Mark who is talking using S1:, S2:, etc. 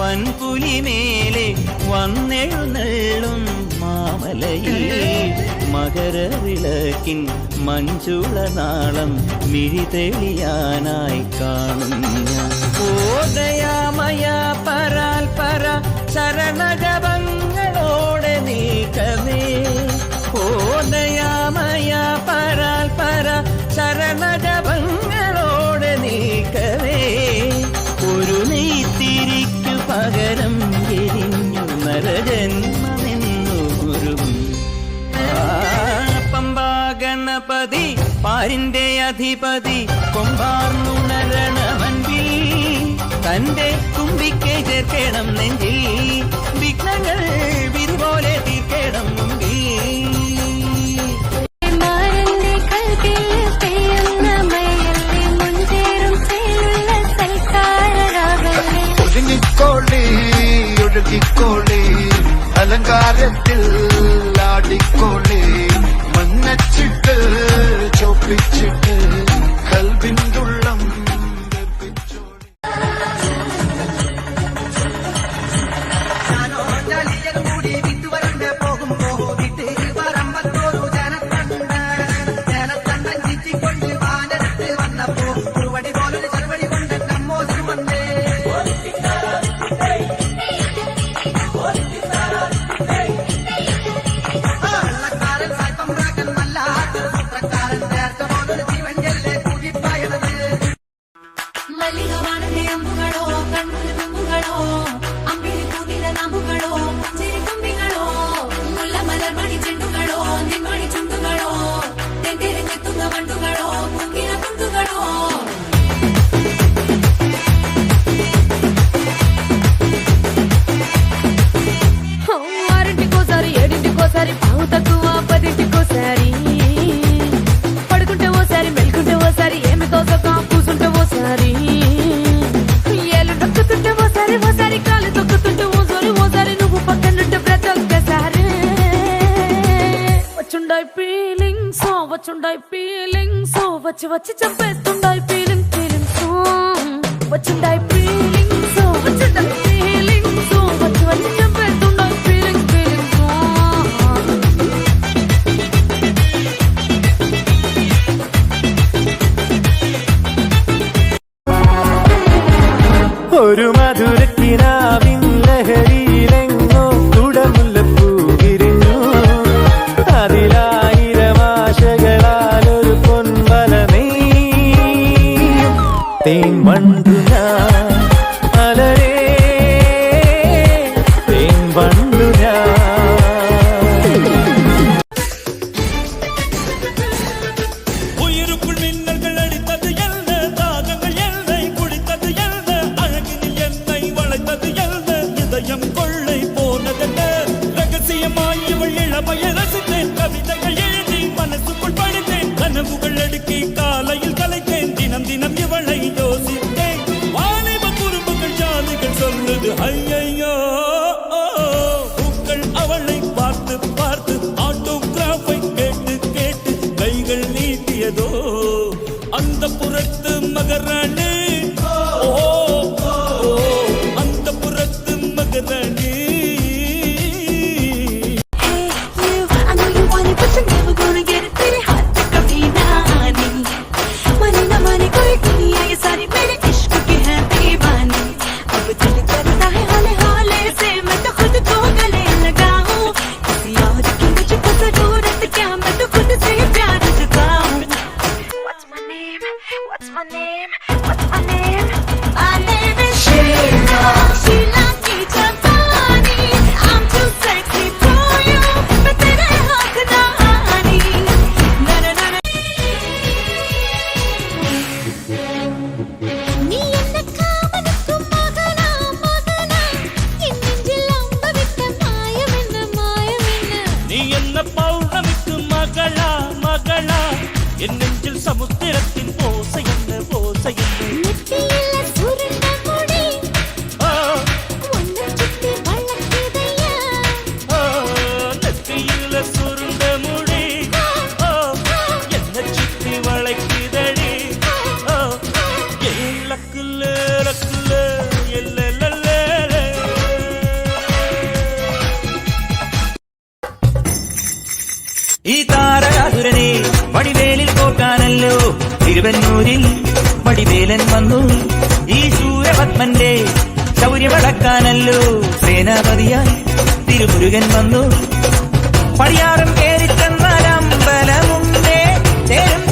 S1: വൻപുലിമേലെ വന്നെഴുന്നള്ളും മാമലയിൽ മകരവിളക്കിൻ മഞ്ചുളനാളം മിഴിതെളിയാനായി കാണും ഞാൻ. ഓദയാമയ പരാൽ പര ശരണജപങ്ങളോടെ നീക്കമേ. ഓദയാമയ പരാൽ പര ശരണജപങ്ങളോടെ നീക്കമേ. ഒരു നെയ്ത്തിരിക്കു പകരം എരിഞ്ഞു നരജന്മമെന്നൂരും. പമ്പാ ഗണപതി പാരിന്റെ അധിപതി കൊമ്പാർന്നുണരണമൻപിൽ തന്റെ തുമ്പിക്കെ ചേർക്കണം നെഞ്ചിൽ. വിഘ്നങ്ങൾ വിരുപോലെ തീർക്കണം മുമ്പിൽ.
S2: ഒഴുകിക്കോളി അലങ്കാരത്തിൽ ആടിക്കോളി മഞ്ഞച്ചിട്ട് ചോപ്പിച്ചിട്ട് കൽവിന്തുള്ളം
S3: పడుకుంటే ఓసారి మెలుకుంటే ఓసారి ఏమి తోసక కూసుంటే ఓసారి ఏళ్ళు నొక్కుతుంటే ఓసారి ఓసారి కాలు తొక్కుతుంటే ఓసారి ఓసారి నువ్వు పక్కనుంటే ప్రతి ఒక్కసారి వచ్చుండాయి ఫీలింగ్స్ వచ్చి వచ్చి చంపేస్తుండాయి ఫీలింగ్స్ వచ్చుండాయి ఫీలింగ్స్ వచ్చుండాయి ఫీలింగ్స్ వచ్చి వచ్చి చంపేస్తుండాయి ఫీలింగ్స్
S4: ഒരു മധുരക്കിനാവിൻ ലഹരിയിലെങ്ങോ കുടമുല്ലപ്പൂ വിരിഞ്ഞു. അതിലായിരം ആശകളാലൊരു പൊൻവലമേ തേൻ വണ്ടു ഞാൻ അലരേ തേൻ വണ്ടു ഞാൻ.
S5: உயிருக்குள் மின்னல்கள் அடித்தது என்ன, தாகங்கள் என்னை குடித்தது என்ன, அழகினில் என்னை
S1: തിരുവന്നൂരിൽ വടിവേലൻ വന്നു ഈ ശൂരപത്മന്റെ ശൗര്യമടക്കാനല്ലോ സേനാപതിയായി തിരുമുരുകൻ വന്നു പടിയാറും കേറിച്ചെന്നാൽ അമ്പലമുണ്ടേ ചേരും